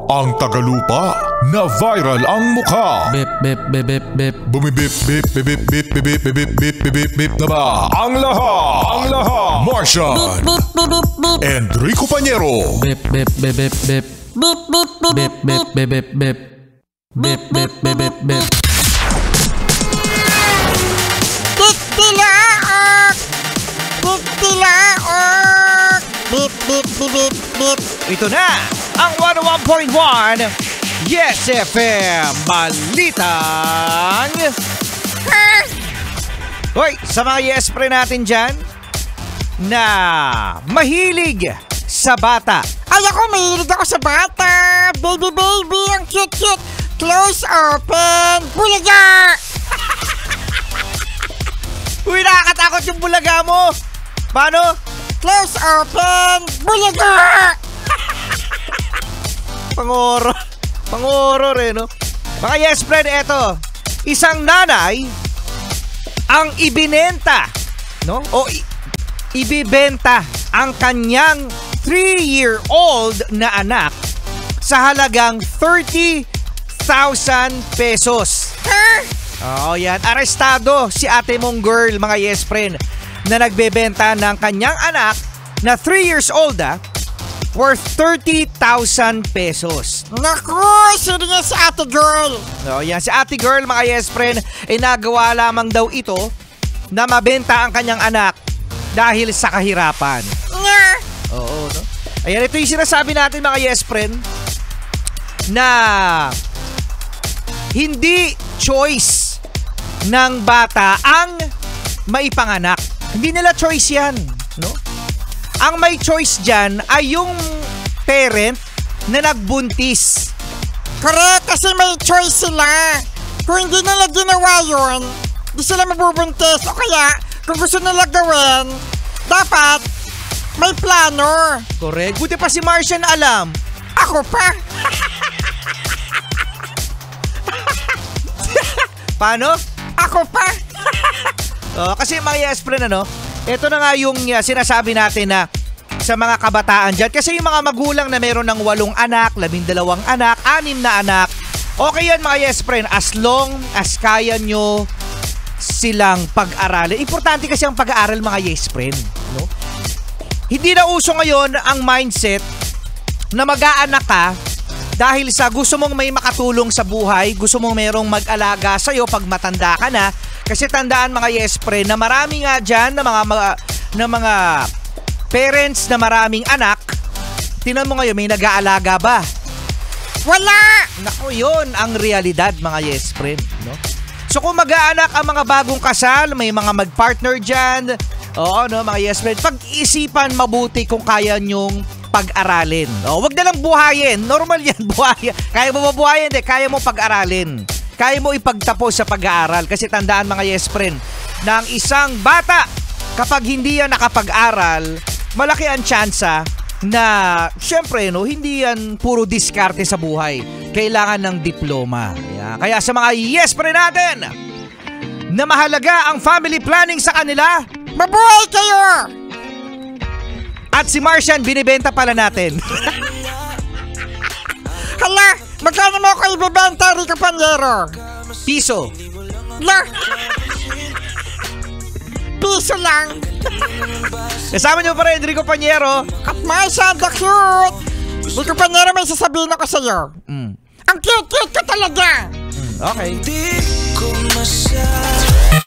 Ang tagalupa na viral ang mukha. Bip bip bip bip bip. Bumibip bip bip bip bip bip bip bip bip bip bip na ba? Ang lahat. Martian. Enrico Pañero. Bip bip bip bip bip. Bip bip bip bip bip bip bip. Bip bip bip bip bip. Titilaok! Titilaok! Bip bip bip bip bip. Ito na ang 101.1 Yes FM Balitang Hoy, sa mga yes pre natin dyan na mahilig sa bata. Ay ako, mahilig ako sa bata. Baby, baby, ang cute-cute. Close, open, bulaga! Uy, nakakatakot yung bulaga mo. Paano? Close, open, bulaga! Pang-horror no? Mga yes friend, eto. Isang nanay ang ibinenta, no? O ibibenta ang kanyang 3-year-old na anak sa halagang 30,000 pesos. Oh, yan. Arestado si ate mong girl, mga yes friend, na nagbebenta ng kanyang anak na 3 years old, worth 30,000 pesos. Naku, sino nga si ate girl? Oh, yan. Si ate girl, mga yes friend, ay nagawa lamang daw ito na mabenta ang kanyang anak dahil sa kahirapan. Nga. Oo, no? Ayan, ito yung sinasabi natin, mga yes friend, na hindi choice ng bata ang maipanganak. Hindi nila choice yan, no? Ang may choice dyan ay yung parent na nagbuntis. Correct, kasi may choice sila. Kung hindi nila ginawa yun, di sila mabubuntis. O kaya, kung gusto nila gawin, dapat may plano. Correct. Buti pa si Martian alam. Ako pa. Paano? Ako pa. Kasi mga yes friend, ano, ito na nga yung sinasabi natin na sa mga kabataan dyan. Kasi yung mga magulang na meron ng 8 anak, 12 anak, 6 na anak, okay yan mga yes friend, as long as kaya nyo silang pag-aralin. Importante kasi ang pag-aaral, mga yes friend, no? Hindi na uso ngayon ang mindset na mag-aanak ka dahil sa gusto mong may makatulong sa buhay, gusto mong merong mag-alaga sa'yo pag matanda ka na. Kasi tandaan, mga yes friend, na marami nga dyan na mga parents na maraming anak. Tingnan mo ngayon, may nag-aalaga ba? Wala! Naku, yun ang realidad, mga yes friend, no? So kung mag-aanak ang mga bagong kasal, may mga mag-partner dyan, oo, no, mga yes friend, pag-isipan mabuti kung kaya nyong pag-aralin. Wag na lang buhayin. Normal yan, buhayin. Kaya mo mabuhayin, kaya mo pag-aralin. Kaya mo ipagtapos sa pag-aaral. Kasi tandaan, mga yes friend, na ang isang bata, kapag hindi yan nakapag-aral, malaki ang tsansa na, syempre, no, hindi yan puro diskarte sa buhay. Kailangan ng diploma. Kaya sa mga yes friend natin, na mahalaga ang family planning sa kanila, mabuhay kayo! At si Martian, binibenta pala natin. Hala, magkano mo ako ibibenta, Rico Pañero? Piso. La! Piso lang. Kasama niyo pa rin, Rico Pañero. At Martian, the cute! Rico Pañero, may sasabihin ako sa'yo. Ang cute-cute ka talaga. Okay. Di ko masya